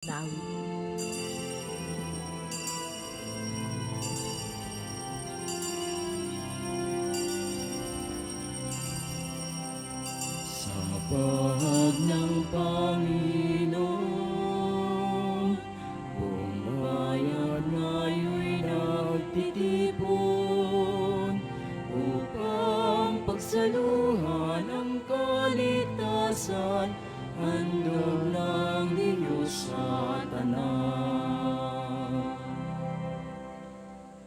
Nawi. Sa mapahag ng Panginoon, buong bayan ngayon'y nagtitipon upang pagsaluhan ang kaligtasan, handog ng Diyos sa tanan.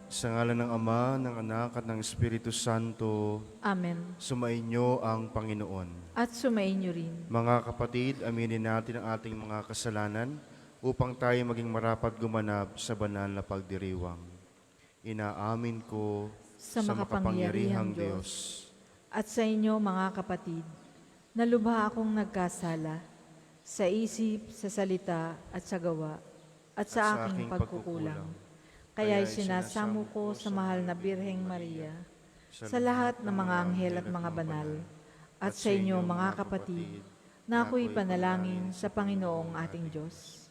Sa ngalan ng Ama, ng Anak at ng Espiritu Santo, Amen. sumainyo ang Panginoon. At sumainyo rin. Mga kapatid, aminin natin ang ating mga kasalanan upang tayo maging marapat gumanap sa banal na pagdiriwang. Inaamin ko Sa makapangyarihang Diyos. At sa inyo, mga kapatid, na lubha akong nagkasala sa isip, sa salita, at sa gawa, at sa aking pagkukulang. Kaya'y sinasamo ko sa mahal na Birheng Maria, sa lahat ng mga anghel at mga banal, at sa inyo, mga kapatid, na ako'y panalangin sa Panginoong ating Diyos.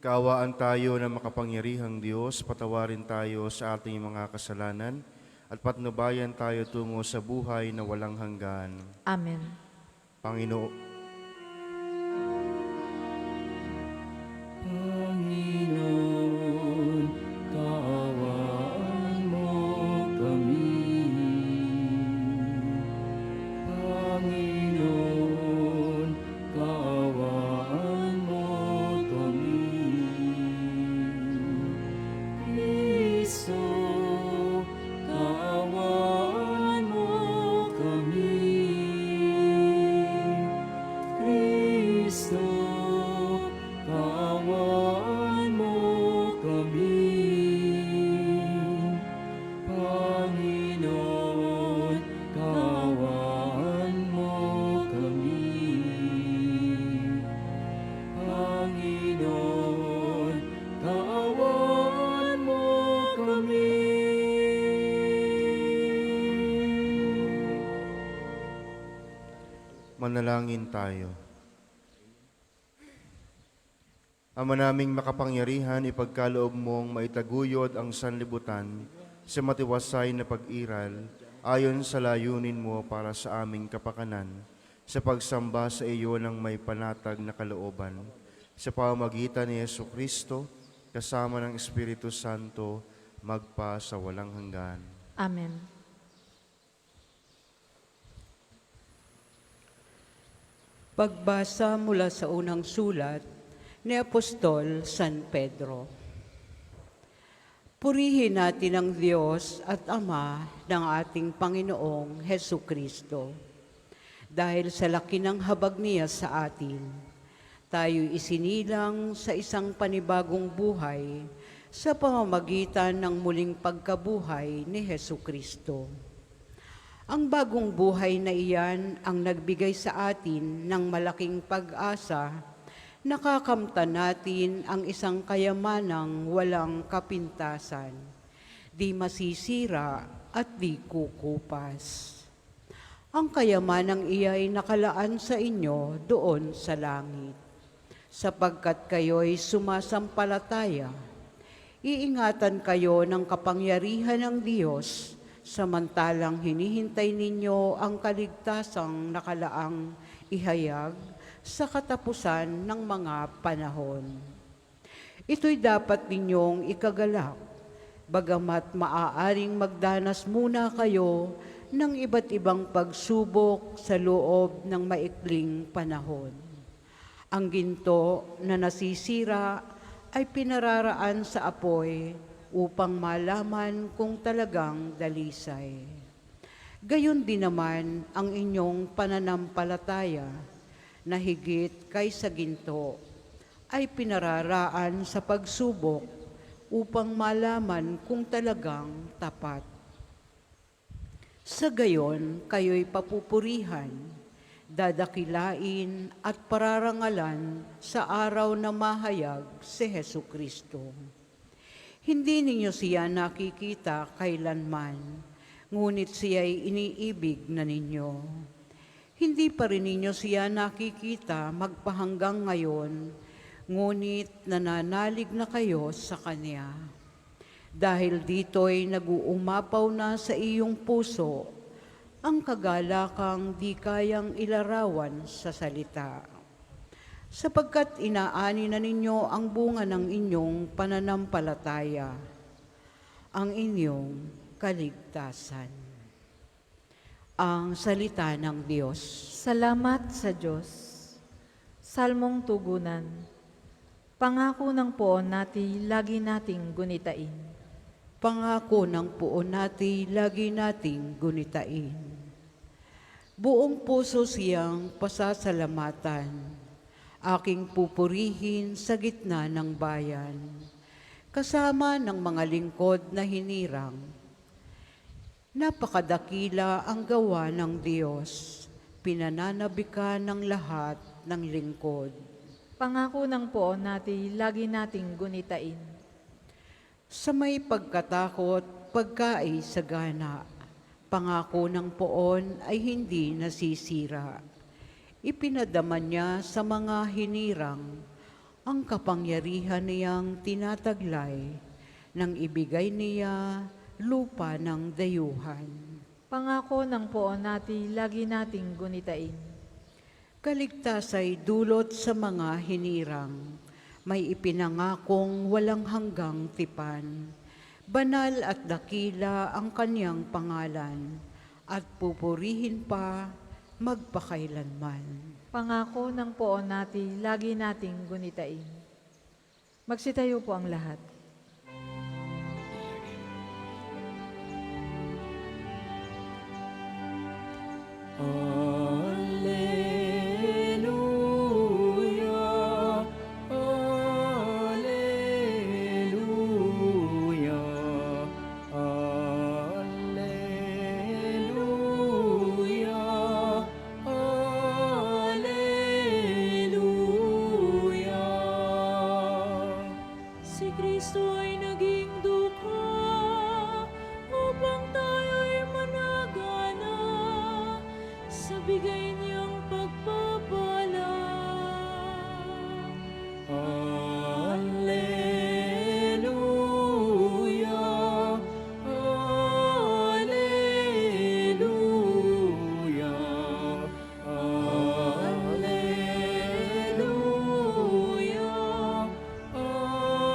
Kaawaan tayo ng makapangyarihang Diyos, patawarin tayo sa ating mga kasalanan, at patnubayan tayo tungo sa buhay na walang hanggan. Amen. Panginoon, kaawaan mo kami. Panginoon, kaawaan mo kami. Kristo, kaawaan mo kami. Kristo, kaawaan mo kami. Panginoon, kaawaan mo kami. Panginoon, kaawaan mo kami. Manalangin tayo. Ama naming makapangyarihan, ipagkaloob mong maitaguyod ang sanlibutan sa matiwasay na pag-iral ayon sa layunin mo para sa aming kapakanan, sa pagsamba sa iyo ng may panatag na kalooban, sa pamamagitan ni Jesucristo, kasama ng Espiritu Santo, magpa sa walang hanggan. Amen. Pagbasa mula sa unang sulat ni Apostol San Pedro. Purihin natin ang Diyos at Ama ng ating Panginoong Hesukristo. Dahil sa laki ng habag niya sa atin, tayo isinilang sa isang panibagong buhay sa pamamagitan ng muling pagkabuhay ni Hesukristo. Ang bagong buhay na iyan ang nagbigay sa atin ng malaking pag-asa. Nakakamtan natin ang isang kayamanang walang kapintasan, di masisira at di kukupas. Ang kayamanang iya'y nakalaan sa inyo doon sa langit, sapagkat kayo'y sumasampalataya. Iingatan kayo ng kapangyarihan ng Diyos, samantalang hinihintay ninyo ang kaligtasang nakalaang ihayag sa katapusan ng mga panahon. Ito'y dapat ninyong ikagalak, bagamat maaaring magdanas muna kayo ng iba't ibang pagsubok sa loob ng maikling panahon. Ang ginto na nasisira ay pinararaan sa apoy upang malaman kung talagang dalisay. Gayon din naman ang inyong pananampalataya na higit kaysa ginto ay pinararaan sa pagsubok upang malaman kung talagang tapat. Sa gayon, kayo'y papupurihan, dadakilain at pararangalan sa araw na mahayag si Hesukristo. Hindi ninyo siya nakikita kailanman, ngunit siya'y iniibig na ninyo. Hindi pa rin ninyo siya nakikita magpahanggang ngayon, ngunit nananalig na kayo sa Kanya. Dahil dito'y nag-uumapaw na sa iyong puso ang kagalakang di kayang ilarawan sa salita. Sapagkat inaani na ninyo ang bunga ng inyong pananampalataya, ang inyong kaligtasan. Ang salita ng Diyos. Salamat sa Diyos. Salmong tugunan. Pangako ng poon natin, lagi nating gunitain. Pangako ng puon natin, lagi nating gunitain. Buong puso siyang pasasalamatan, aking pupurihin sa gitna ng bayan, kasama ng mga lingkod na hinirang. Napakadakila ang gawa ng Diyos, pinananabikan ng lahat ng lingkod. Pangako ng poon natin, lagi nating gunitain. Sa may pagkatakot, pagkaisagana, pangako ng poon ay hindi nasisira. Ipinadama niya sa mga hinirang ang kapangyarihan niyang tinataglay, nang ibigay niya lupa ng dayuhan. Pangako ng poon natin, lagi nating gunitain. Kaligtas ay dulot sa mga hinirang, may ipinangakong walang hanggang tipan. Banal at dakila ang kanyang pangalan, at pupurihin pa magpakailanman. Pangako ng poon natin, lagi nating gunitain. Magsitayo po ang lahat. Alleluia, alleluia, alleluia, alleluia. Si Kristo ay naging dukha upang tayo'y managana sa bigay niyang pagpapala. Alleluia, alleluia, alleluia, alleluia.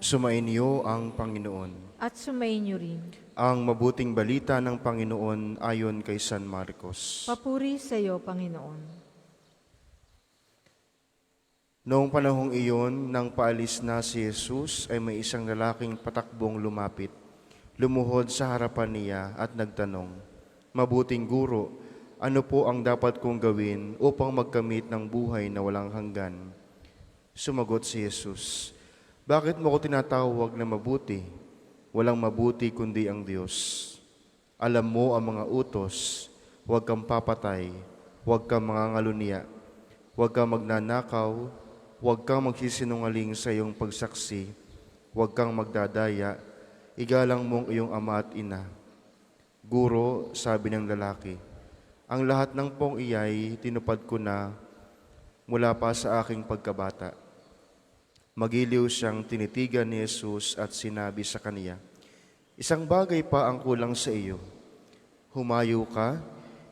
Sumainyo ang Panginoon. At sumainyo rin. Ang mabuting balita ng Panginoon ayon kay San Marcos. Papuri sa iyo, Panginoon. Noong panahong iyon, nang paalis na si Jesus, ay may isang lalaking patakbong lumapit. Lumuhod sa harapan niya at nagtanong, "Mabuting guro, ano po ang dapat kong gawin upang magkamit ng buhay na walang hanggan?" Sumagot si Jesus, "Bakit mo ko tinatawag na mabuti? Walang mabuti kundi ang Diyos. Alam mo ang mga utos, huwag kang papatay, huwag kang mangangalunya, huwag kang magnanakaw, huwag kang magsisinungaling sa iyong pagsaksi, huwag kang magdadaya, igalang mo ang iyong ama at ina." "Guro," sabi ng lalaki, "ang lahat ng pong iyay tinupad ko na mula pa sa aking pagkabata." Magiliw siyang tinitigan ni Jesus at sinabi sa kaniya, "Isang bagay pa ang kulang sa iyo. Humayo ka,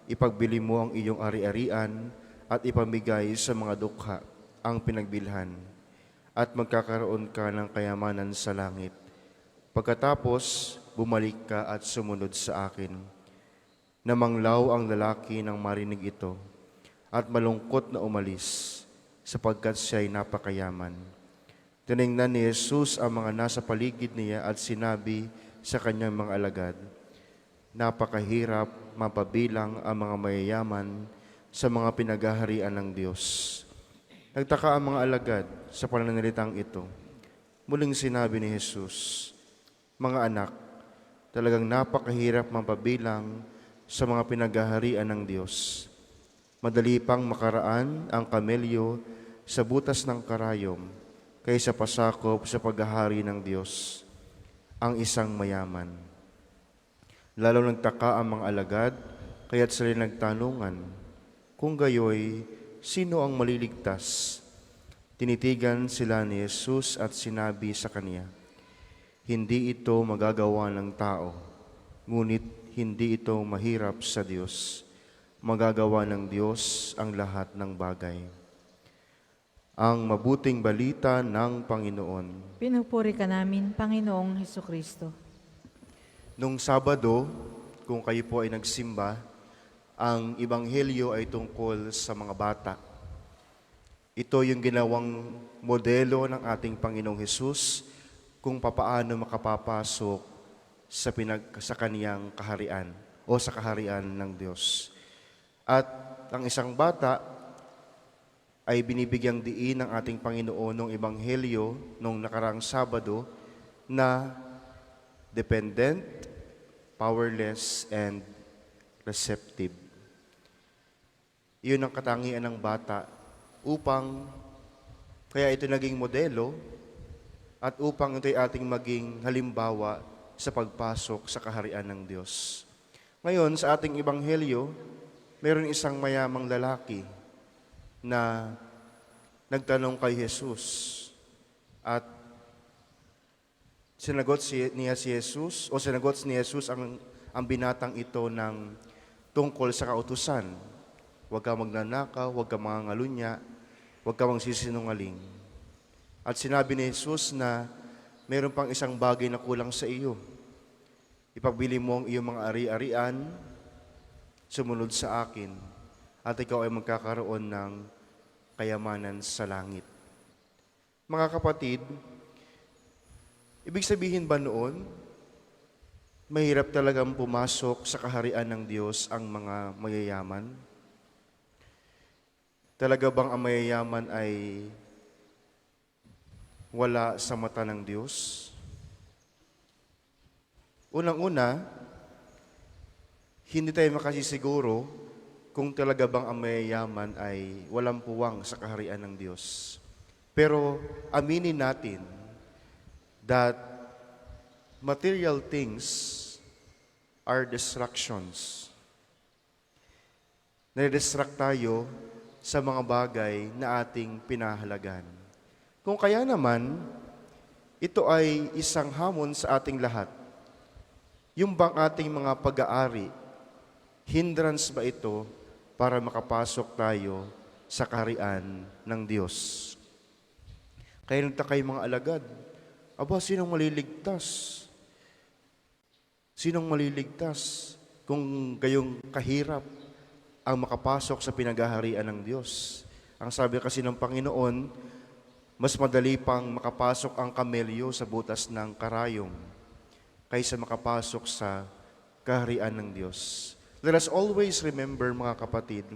ipagbili mo ang iyong ari-arian at ipamigay sa mga dukha ang pinagbilhan, at magkakaroon ka ng kayamanan sa langit. Pagkatapos, bumalik ka at sumunod sa akin." Namanglaw ang lalaki nang marinig ito, at malungkot na umalis, sapagkat siya'y napakayaman. Tiningnan ni Jesus ang mga nasa paligid niya at sinabi sa kanyang mga alagad, "Napakahirap mapabilang ang mga mayayaman sa mga pinaghaharian ng Diyos." Nagtaka ang mga alagad sa pananalitang ito. Muling sinabi ni Jesus, "Mga anak, talagang napakahirap mapabilang sa mga pinaghaharian ng Diyos. Madali pang makaraan ang kamelyo sa butas ng karayom kaysa pasakop sa paghahari ng Diyos ang isang mayaman." Lalo nagtaka ang mga alagad Kaya't sila nagtanungan, kung gayoy, sino ang maliligtas? Tinitigan sila ni Jesus at sinabi sa kanya, hindi ito magagawa ng tao, ngunit hindi ito mahirap sa Diyos. Magagawa ng Diyos ang lahat ng bagay. Ang mabuting balita ng Panginoon. Pinupuri ka namin, Panginoong Hesukristo. Nung Sabado, kung kayo po ay nagsimba, ang Ebanghelyo ay tungkol sa mga bata. Ito yung ginawang modelo ng ating Panginoong Hesus kung papaano makapapasok sa kaniyang kaharian o sa kaharian ng Diyos. At ang isang bata ay binibigyang diin ng ating Panginoon ng Ebanghelyo nung nakaraang Sabado na dependent, powerless, and receptive. Iyon ang katangian ng bata kaya ito naging modelo at upang ito'y ating maging halimbawa sa pagpasok sa kaharian ng Diyos. Ngayon, sa ating Ebanghelyo, meron isang mayamang lalaki na nagtanong kay Jesus at sinagot ni Jesus ang binatang ito ng tungkol sa kautusan. Huwag ka magnanakaw, huwag ka mangangalunya, huwag ka magsisinungaling. At sinabi ni Jesus na meron pang isang bagay na kulang sa iyo. Ipagbili mo ang iyong mga ari-arian, sumunod sa akin, at ikaw ay magkakaroon ng kayamanan sa langit. Mga kapatid, ibig sabihin ba noon, mahirap talagang pumasok sa kaharian ng Diyos ang mga mayayaman? Talaga bang ang mayayaman ay wala sa mata ng Diyos? Unang-una, hindi tayo makasisiguro kung talaga bang ang mayayaman ay walang puwang sa kaharian ng Diyos. Pero aminin natin that material things are distractions. Nadidistract tayo sa mga bagay na ating pinahalagan. Kung kaya naman, ito ay isang hamon sa ating lahat. Yung bang ating mga pag-aari, hindrance ba ito para makapasok tayo sa kaharian ng Diyos? Kaya nagtaka yung mga alagad, aba, sinong maliligtas? Sinong maliligtas kung gayong kahirap ang makapasok sa pinagaharian ng Diyos? Ang sabi kasi ng Panginoon, mas madali pang makapasok ang kamelyo sa butas ng karayom kaysa makapasok sa kaharian ng Diyos. Let us always remember, mga kapatid,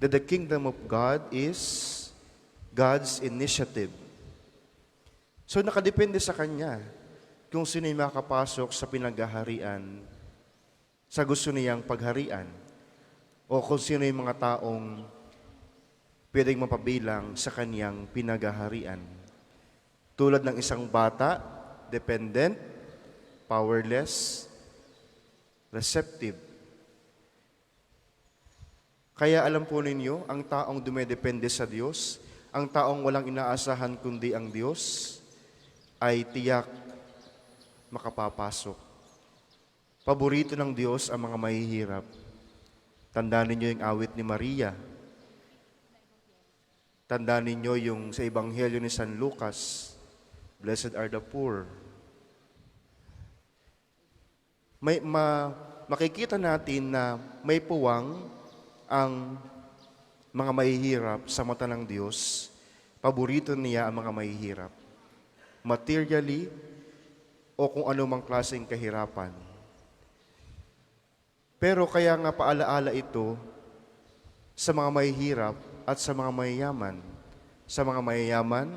that the kingdom of God is God's initiative. So nakadepende sa Kanya kung sino yung makapasok sa pinagaharian, sa gusto niyang pagharian, o kung sino yung mga taong pwedeng mapabilang sa Kanyang pinagaharian. Tulad ng isang bata, dependent, powerless, receptive. Kaya alam po ninyo, ang taong dumedepende sa Diyos, ang taong walang inaasahan kundi ang Diyos, ay tiyak makapapasok. Paborito ng Diyos ang mga mahihirap. Tandaan ninyo yung awit ni Maria. Tandaan ninyo yung sa Ebanghelyo ni San Lucas, blessed are the poor. Makikita natin na may puwang ang mga mahihirap sa mata ng Diyos. Paborito niya ang mga mahihirap. Materially, o kung anumang klaseng kahirapan. Pero kaya nga paalaala ito sa mga mahihirap at sa mga mayayaman. Sa mga mayayaman,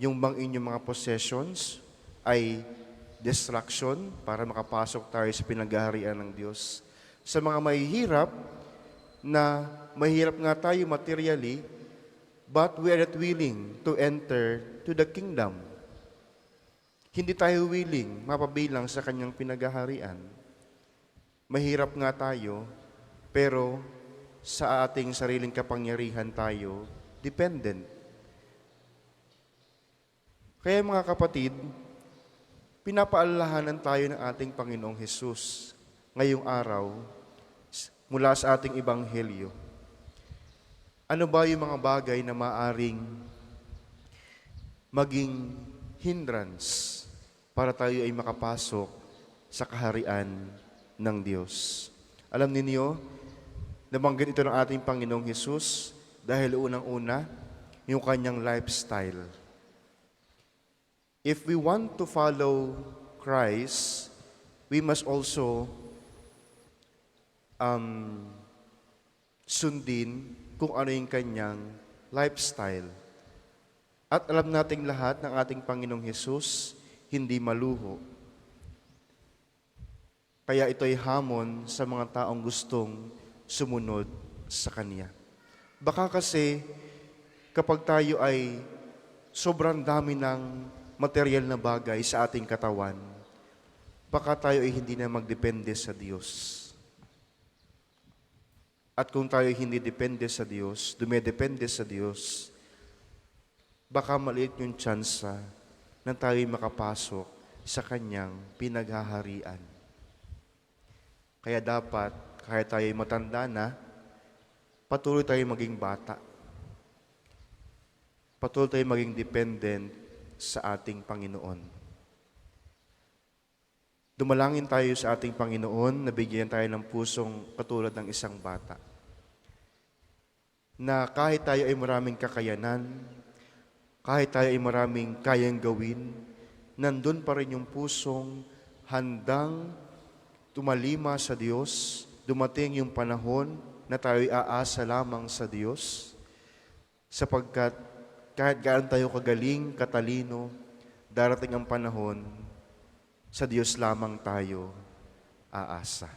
yung bang inyong mga possessions ay distraction para makapasok tayo sa pinagaharian ng Diyos. Sa mga mahihirap, na mahirap nga tayo materially, but we are not willing to enter to the kingdom. Hindi tayo willing mapabilang sa Kanyang pinagaharian. Mahirap nga tayo, Pero sa ating sariling kapangyarihan tayo, dependent. Kaya mga kapatid, pinapaalalahanan tayo ng ating Panginoong Hesus ngayong araw mula sa ating Ebanghelyo. Ano ba yung mga bagay na maaring maging hindrance para tayo ay makapasok sa kaharian ng Diyos? Alam ninyo, nabanggit ito ng ating Panginoong Hesus dahil unang-una, yung kanyang lifestyle. If we want to follow Christ, we must also sundin kung ano yung kanyang lifestyle. At alam nating lahat ng ating Panginoong Hesus, hindi maluho. Kaya ito'y hamon sa mga taong gustong sumunod sa Kanya. Baka kasi kapag tayo ay sobrang dami ng material na bagay sa ating katawan, baka tayo ay hindi na magdepende sa Diyos. At kung tayo hindi depende sa Diyos, dumedepende sa Diyos, baka maliit yung tsansa na tayo makapasok sa Kanyang pinaghaharian. Kaya dapat, kahit tayo matanda na, patuloy tayo maging bata. Patuloy tayo maging dependent sa ating Panginoon. Dumalangin tayo sa ating Panginoon na bigyan tayo ng pusong katulad ng isang bata. Na kahit tayo ay maraming kakayanan, kahit tayo ay maraming kayang gawin, nandun pa rin yung pusong handang tumalima sa Diyos, dumating yung panahon na tayo ay aasa lamang sa Diyos, sapagkat kahit gaano tayo kagaling, katalino, darating ang panahon, sa Diyos lamang tayo aasa.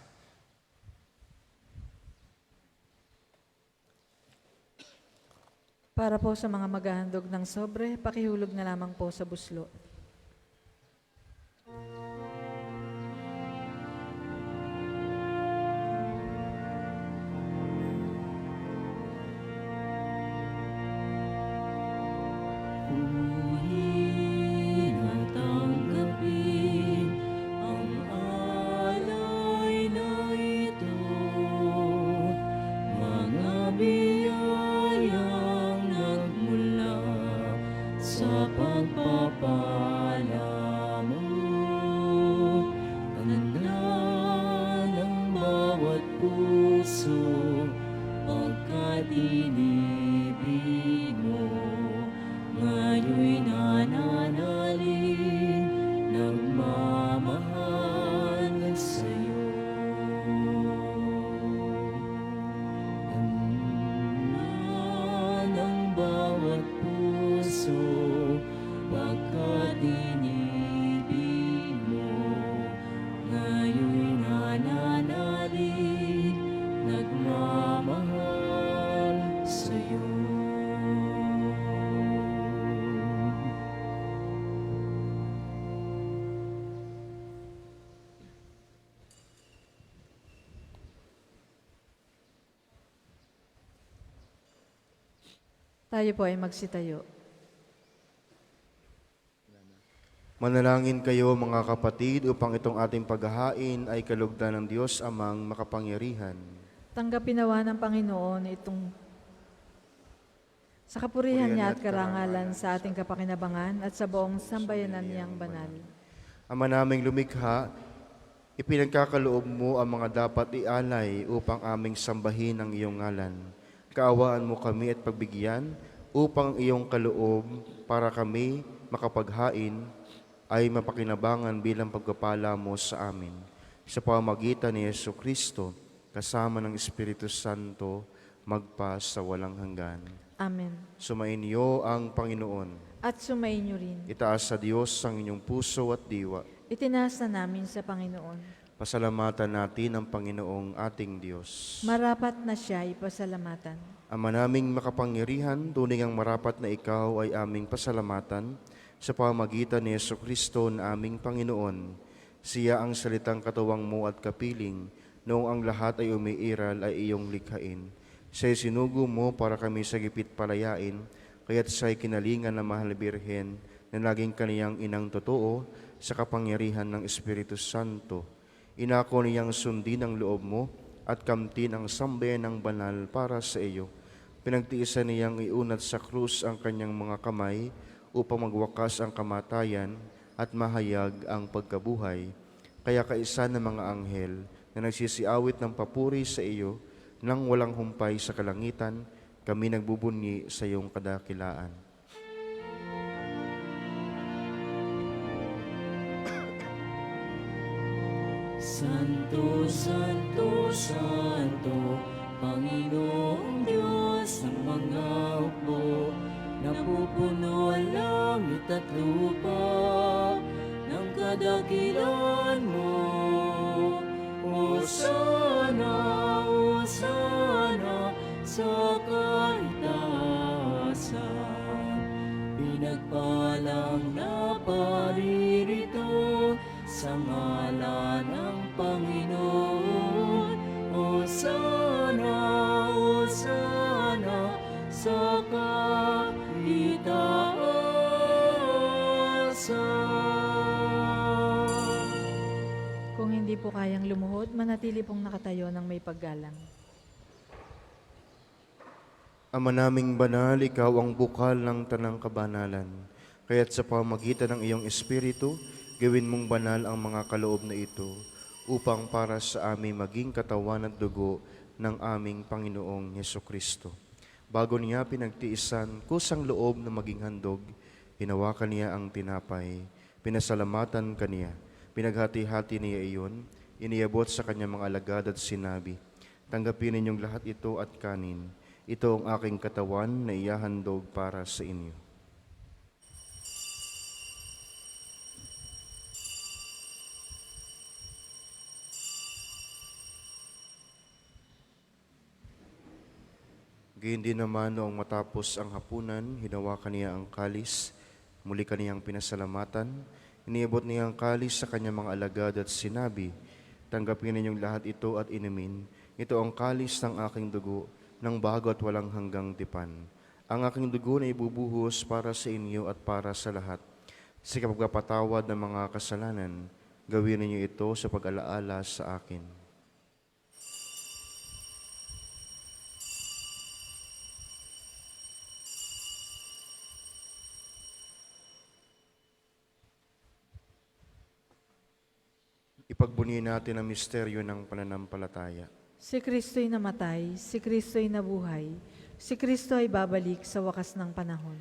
Para po sa mga maghahandog ng sobre, pakihulog na lamang po sa buslo. Huli na tanggapin ang alay na ito, mga biyayang nagmula sa pagpapala mo. Tanda ng bawat puso pagkat inibig mo. Ngayon'y nananalig, nagmamahal sa'yo. Tanda ng bawat puso, pagkat inibig mo. Ngayon'y nananalig, nagmamahal sa'yo. Tayo po ay magsitayo. Manalangin kayo mga kapatid upang itong ating paghahain ay kalugdan ng Diyos amang makapangyarihan. Tanggapin nawa ng Panginoon itong sa kapurihan niya at karangalan sa ating kapakinabangan at sa buong sambayanan niyang banal. Ama naming lumikha, ipinagkakaloob mo ang mga dapat ialay upang aming sambahin ang iyong ngalan. Kaawaan mo kami at pagbigyan upang iyong kaloob para kami makapaghain ay mapakinabangan bilang pagpapala mo sa amin. Sa pamamagitan ni Jesucristo, kasama ng Espiritu Santo, magpa sa walang hanggan. Amen. Sumainyo ang Panginoon. At sumainyo rin. Itaas sa Diyos ang inyong puso at diwa. Itinaas na namin sa Panginoon. Pasalamatan natin ang Panginoong ating Diyos. Marapat na siya ipasalamatan. Ama naming makapangyarihan, tunay ang marapat na ikaw ay aming pasalamatan sa pamamagitan ni Jesucristo na aming Panginoon. Siya ang salitang katuwang mo at kapiling Noong ang lahat ay umiiral ay iyong likhain. Siya'y sinugo mo para kami sa gipit palayain, kaya't siya'y kinalingan na mahal birhen na naging kaniyang inang totoo sa kapangyarihan ng Espiritu Santo. Inako niyang sundin ang loob mo at kamtin ang sambayan ng banal para sa iyo. Pinagtiisan niyang iunat sa krus ang kanyang mga kamay upang magwakas ang kamatayan at mahayag ang pagkabuhay. Kaya kaisa ng mga anghel na nagsisiawit ng papuri sa iyo nang walang humpay sa kalangitan, kami nagbubunyi sa iyong kadakilaan. Santo, Santo, Santo, Panginoong Diyos ng mga hukbo, napupuno ang langit at lupa ng kadakilan mo. Hosana, Hosana, sa kaitaasan. Pinagpalang na paririto sa ngalan ng Panginoon. Hosana, Hosana, sa kaitaasan. Kung hindi po kayang lumuhod, manatili pong nakatayo ng may paggalang. Ama naming banal, ikaw ang bukal ng tanang kabanalan. Kaya't sa pamagitan ng iyong Espiritu, gawin mong banal ang mga kaloob na ito, upang para sa amin maging katawan at dugo ng aming Panginoong Hesukristo. Bago niya pinagtiisan kusang loob na maging handog, hinawakan niya ang tinapay, pinasalamatan kaniya, pinaghati-hati niya iyon, iniabot sa kanyang mga alagad at sinabi, "Tanggapin ninyong lahat ito at kanin. Ito ang aking katawan na iyahandog para sa inyo." Gayun din naman noong matapos ang hapunan, hinawakan niya ang kalis, muli kaniyang pinasalamatan, iniabot niya ang kalis sa kanyang mga alagad at sinabi, "Tanggapin ninyong lahat ito at inumin. Ito ang kalis ng aking dugo, ng bago at walang hanggang tipan. Ang aking dugo na ibubuhos para sa inyo at para sa lahat. Sa kapagpapatawad ng mga kasalanan, gawin ninyo ito sa pag-alaala sa akin." Ipagbunyi natin ang misteryo ng pananampalataya. Si Kristo'y namatay, si Kristo'y nabuhay, si Kristo ay babalik sa wakas ng panahon.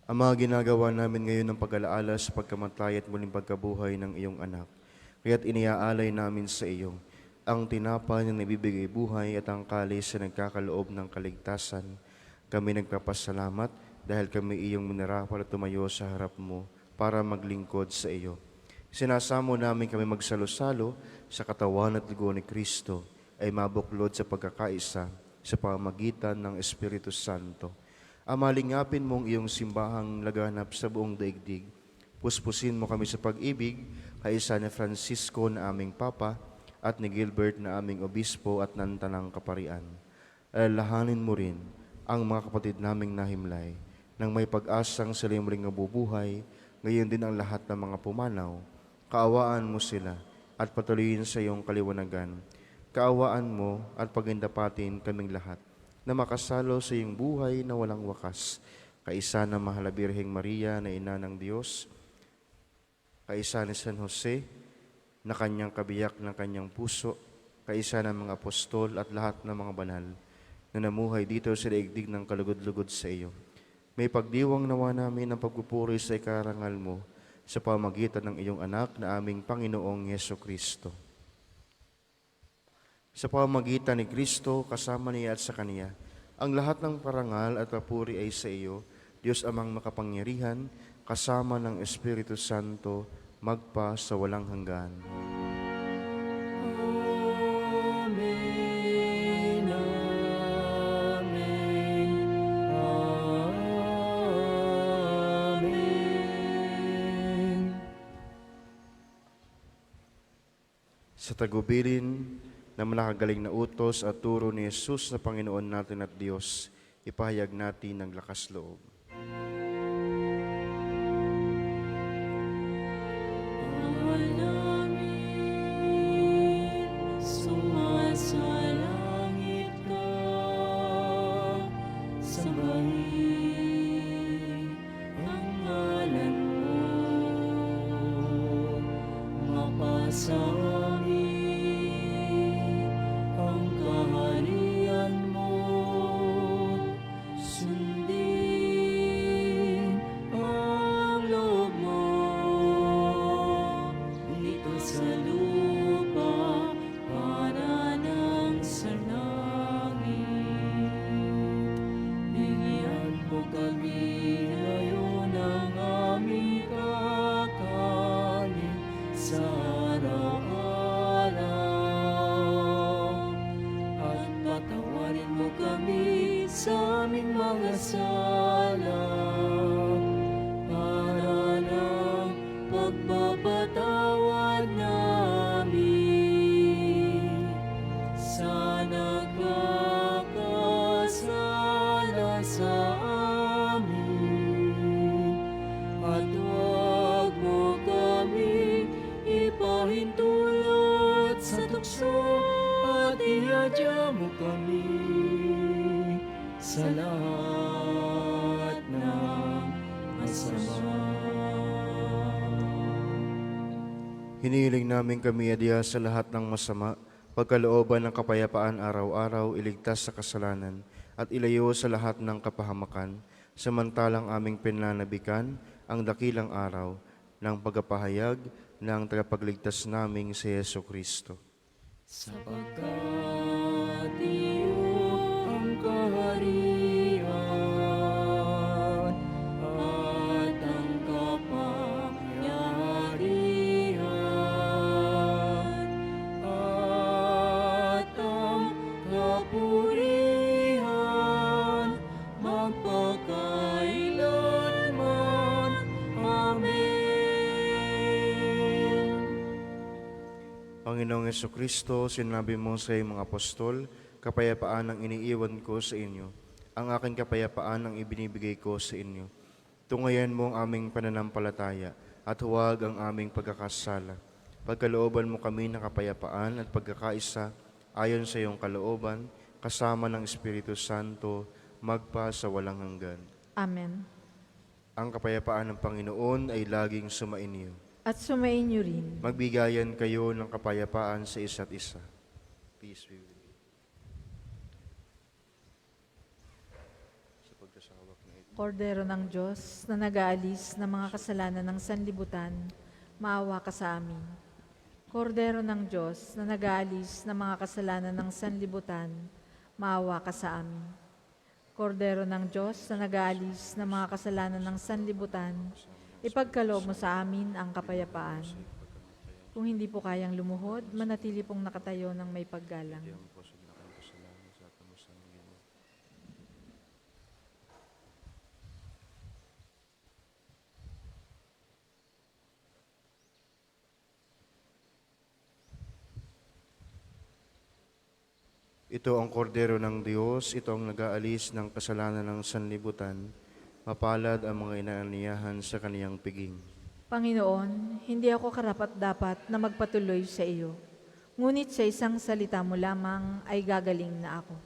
Ama, ginagawa namin ngayon ng pag-alaala sa pagkamatay at muling pagkabuhay ng iyong anak. Kaya't iniaalay namin sa iyo ang tinapay na nabibigay buhay at ang kalis na nagkakaloob ng kaligtasan. Kami nagpapasalamat dahil kami iyong minarapat at tumayo sa harap mo para maglingkod sa iyo. Sinasamo namin kami magsalo-salo sa katawan at dugo ni Kristo ay mabuklod sa pagkakaisa sa pamagitan ng Espiritu Santo. Amalingapin mong iyong simbahang laganap sa buong daigdig. Puspusin mo kami sa pag-ibig, kaisa ni Francisco na aming Papa at ni Gilbert na aming Obispo at ng Tanang Kaparian. Alalahanin mo rin ang mga kapatid naming nahimlay nang may pag-asang sila muling nabubuhay, ngayon din ang lahat ng mga pumanaw. Kaawaan mo sila at patuloyin sa iyong kaliwanagan. Kaawaan mo at pagindapatin kaming lahat na makasalo sa iyong buhay na walang wakas. Kaisa ng Mahal na Birheng Maria na Ina ng Diyos, kaisa ni San Jose na kanyang kabiyak ng kanyang puso, kaisa ng mga apostol at lahat ng mga banal na namuhay dito sa daigdig ng kalugod-lugod sa iyo. May pagdiwang nawa namin ang pagpupuri sa ikarangal mo sa pamagitan ng iyong anak na aming Panginoong Hesukristo. Sa pamagitan ni Kristo, kasama niya at sa Kaniya, ang lahat ng parangal at papuri ay sa iyo, Diyos Amang makapangyarihan, kasama ng Espiritu Santo, magpa sa walang hanggan. Amen, amen, amen. Sa tagubilin na nakagaling na utos at turo ni Jesus na Panginoon natin at Diyos, ipahayag natin ng lakas loob. Alamin, sumasalangit ka, sambahin ang ngalan mo, mapasamin ang kaharian mo, sundin ang loob mo dito sa lupa para nang sa langit. Bigyan mo kami ngayon ng aming kakanin sa araw-araw, at patawarin mo kami sa aming mga sala para ng pagpapatawad namin sa nagkakasala sa amin, at huwag mo kami ipahintulot sa tukso, at ihadya mo kami sa lahat ng masama. Hinihiling namin kami adya sa lahat ng masama, pagkalooban ng kapayapaan araw-araw, iligtas sa kasalanan, at ilayo sa lahat ng kapahamakan, samantalang aming pinanabikan ang dakilang araw ng pagpapahayag ng tagapagligtas naming si Yesu Kristo. Sapagkat iyo ang kaharian at ang kapangyarihan at ang kapurihan magpakailanman. Amen. Panginoong Jesucristo, sinabi mo sa iyong mga apostol, kapayapaan ang iniiwan ko sa inyo. Ang aking kapayapaan ang ibinibigay ko sa inyo. Tungayan mo ang aming pananampalataya at huwag ang aming pagkakasala. Pagkalooban mo kami ng kapayapaan at pagkakaisa ayon sa iyong kalooban, kasama ng Espiritu Santo, magpa sa walang hanggan. Amen. Ang kapayapaan ng Panginoon ay laging sumainyo. At sumain niyo rin. Magbigayan kayo ng kapayapaan sa isa't isa. Peace be with you. Sa pagkasawak na ito. Kordero ng Diyos na nag-aalis ng mga kasalanan ng sanlibutan, maawa ka sa amin. Kordero ng Diyos na nag-aalis ng mga kasalanan ng sanlibutan, maawa ka sa amin. Kordero ng Diyos na nag-aalis ng mga kasalanan ng sanlibutan, ipagkaloob mo sa amin ang kapayapaan. Kung hindi po kayang lumuhod, manatili pong nakatayo ng may paggalang. Ito ang kordero ng Diyos, ito ang nag-aalis ng kasalanan ng sanlibutan. Mapalad ang mga inaaniyahan sa kaniyang piging. Panginoon, hindi ako karapat-dapat na magpatuloy sa iyo. Ngunit sa isang salita mo lamang ay gagaling na ako.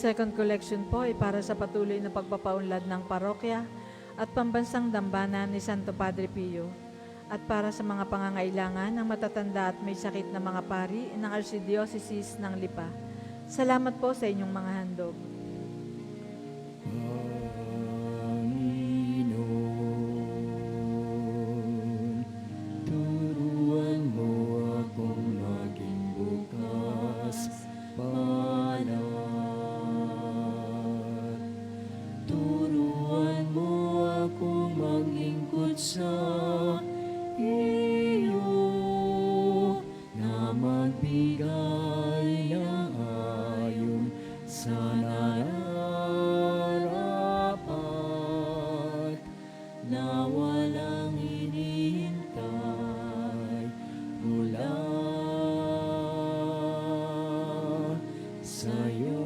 second collection po ay para sa patuloy na pagpapaunlad ng parokya at pambansang dambana ni Santo Padre Pio at para sa mga pangangailangan ng matatanda at may sakit na mga pari ng Archdiocese ng Lipa. Salamat po sa inyong mga handog. Panginoon, turuan mo akong maging bukas palad. Turuan mo akong maglingkod sa iyo na magbigay ng ayon sa nararapat na walang hinihintay mula sa'yo.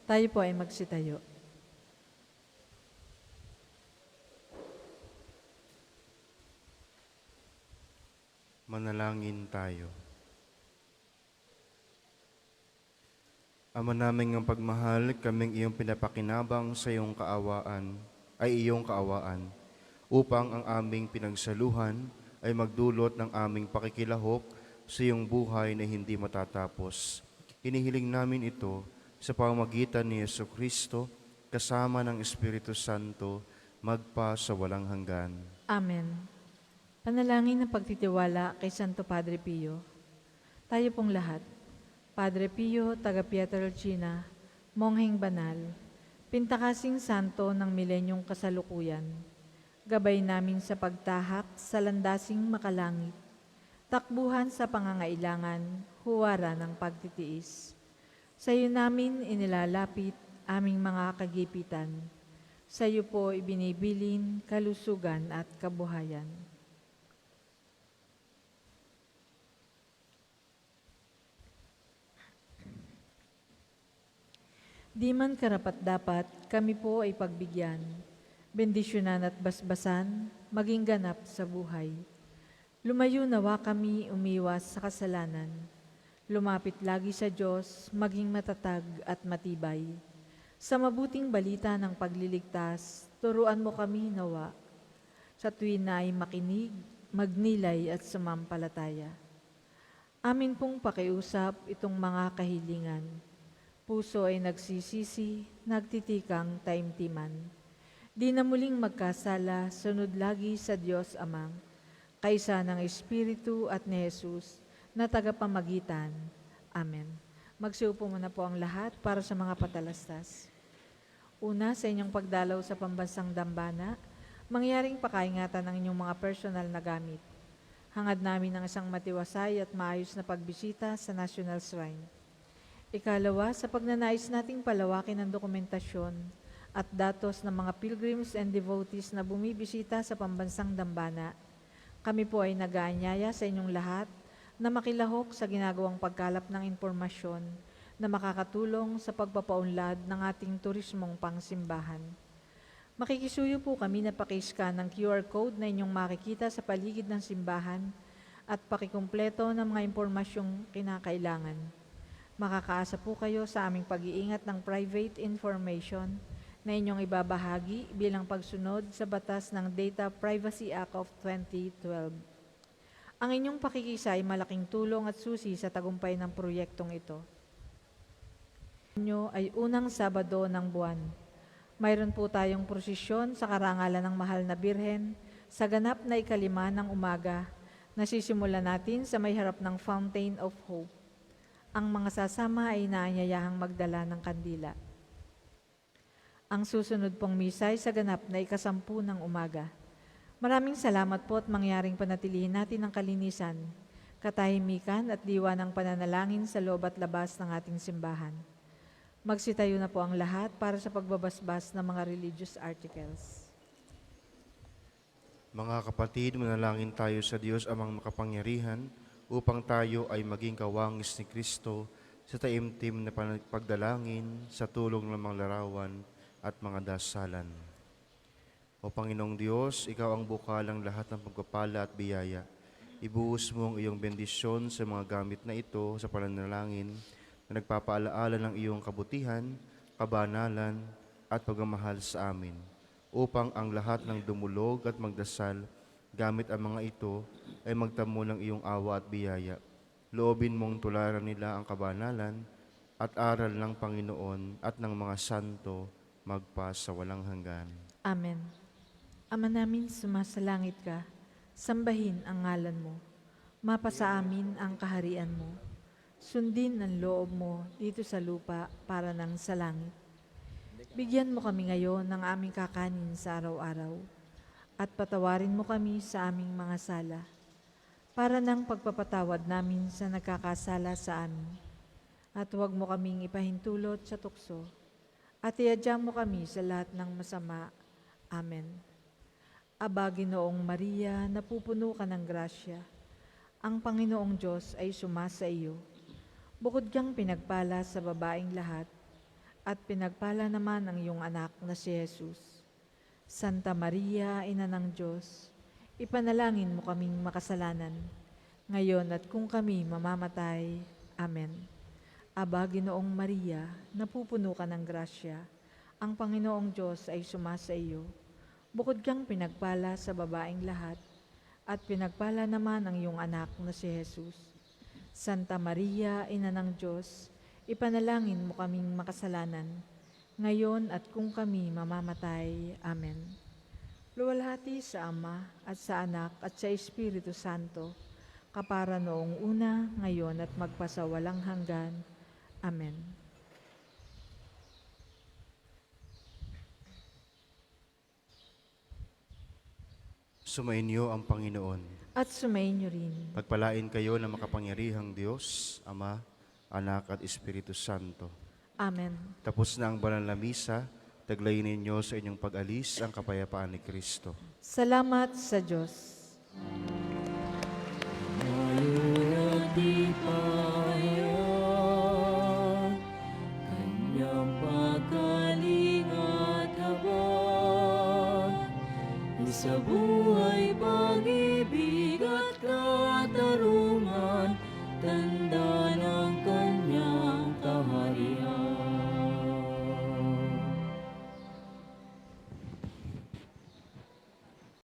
Tayo po ay magsitayo. Manalangin tayo. Ama naming ang pagmahal, kaming iyong pinapakinabang sa iyong kaawaan, upang ang aming pinagsaluhan ay magdulot ng aming pakikilahok sa iyong buhay na hindi matatapos. Hinihiling namin ito sa pamamagitan ni Jesucristo, kasama ng Espiritu Santo, magpa sa walang hanggan. Amen. Panalangin ng pagtitiwala kay Santo Padre Pio. Tayo pong lahat, Padre Pio, taga Pietrelcina, Mongheng Banal, Pintakasing Santo ng Milenyong Kasalukuyan, gabay namin sa pagtahak sa landasing makalangit, takbuhan sa pangangailangan, huwara ng pagtitiis. Sa iyo namin inilalapit aming mga kagipitan. Sa iyo po ibinibilin kalusugan at kabuhayan. Di man karapat-dapat, kami po ay pagbigyan, bendisyonan at basbasan, maging ganap sa buhay. Lumayo nawa kami umiwas sa kasalanan. Lumapit lagi sa Diyos, maging matatag at matibay. Sa mabuting balita ng pagliligtas, turuan mo kami nawa. Sa tuwin na ay makinig, magnilay at sumampalataya. Amin pong pakiusap itong mga kahilingan. Puso ay nagsisisi, nagtitikang taimtiman. Di na muling magkasala, sunod lagi sa Diyos Amang, kaisa ng Espiritu at ni Jesus, na tagapamagitan. Amen. Magsiupo muna po ang lahat para sa mga patalastas. Una, sa inyong pagdalaw sa pambansang dambana, mangyaring pakaingatan ng inyong mga personal na gamit. Hangad namin ng isang matiwasay at maayos na pagbisita sa National Shrine. Ikalawa, sa pagnanais nating palawakin ang dokumentasyon at datos ng mga pilgrims and devotees na bumibisita sa pambansang dambana, kami po ay nag-aanyaya sa inyong lahat na makilahok sa ginagawang pagkalap ng impormasyon na makakatulong sa pagpapaunlad ng ating turismong pangsimbahan. Makikisuyo po kami na pakiscan ng QR code na inyong makikita sa paligid ng simbahan at pakikumpleto ng mga impormasyong kinakailangan. Makakaasa po kayo sa aming pag-iingat ng private information na inyong ibabahagi bilang pagsunod sa batas ng Data Privacy Act of 2012. Ang inyong pakikisa ay malaking tulong at susi sa tagumpay ng proyektong ito. Inyo ay unang Sabado ng buwan. Mayroon po tayong prosesyon sa karangalan ng Mahal na Birhen sa ganap na 5 ng umaga na sisimula natin sa may harap ng Fountain of Hope. Ang mga sasama ay inaanyayahang magdala ng kandila. Ang susunod pong misa ay sa ganap na 10 ng umaga. Maraming salamat po at mangyaring panatilihin natin ang kalinisan, katahimikan at diwa ng pananalangin sa loob at labas ng ating simbahan. Magsitayo na po ang lahat para sa pagbabasbas ng mga religious articles. Mga kapatid, manalangin tayo sa Diyos amang makapangyarihan upang tayo ay maging kawangis ni Kristo sa taimtim na pagdalangin sa tulong ng mga larawan at mga dasalan. O Panginoong Diyos, Ikaw ang bukal ng lahat ng pagpapala at biyaya. Ibuhos mo ang iyong bendisyon sa mga gamit na ito sa pananalangin na nagpapaalaala ng iyong kabutihan, kabanalan at pagmamahal sa amin, upang ang lahat ng dumulog at magdasal gamit ang mga ito ay magtamo ng iyong awa at biyaya. Loobin mong tularan nila ang kabanalan at aral ng Panginoon at ng mga santo magpa sa walang hanggan. Amen. Ama namin, sumasalangit ka, sambahin ang ngalan mo. Mapasa amin ang kaharian mo. Sundin ang loob mo dito sa lupa para nang sa langit. Bigyan mo kami ngayon ng aming kakanin sa araw-araw at patawarin mo kami sa aming mga sala para nang pagpapatawad namin sa nagkakasala sa amin. At huwag mo kaming ipahintulot sa tukso at iadya mo kami sa lahat ng masama. Amen. Aba, Ginoong Maria, napupuno ka ng grasya. Ang Panginoong Diyos ay sumasa iyo. Bukod kang pinagpala sa babaeng lahat, at pinagpala naman ang iyong anak na si Jesus. Santa Maria, Ina ng Diyos, ipanalangin mo kaming makasalanan, ngayon at kung kami mamamatay. Amen. Aba, Ginoong Maria, napupuno ka ng grasya. Ang Panginoong Diyos ay sumasa iyo. Bukod kang pinagpala sa babaeng lahat, at pinagpala naman ang iyong anak na si Jesus. Santa Maria, Ina ng Diyos, ipanalangin mo kaming makasalanan, ngayon at kung kami mamamatay. Amen. Luwalhati sa Ama, at sa Anak, at sa Espiritu Santo, kapara noong una, ngayon at magpasawalang hanggan. Amen. Sumainyo ang Panginoon. At sumainyo rin. Pagpalain kayo ng makapangyarihang Diyos, Ama, Anak at Espiritu Santo. Amen. Tapos na ang banal na misa, taglayin ninyo sa inyong pag-alis ang kapayapaan ni Kristo. Salamat sa Diyos. Kanyang pagkaling at habag, sa buhay pag-ibig.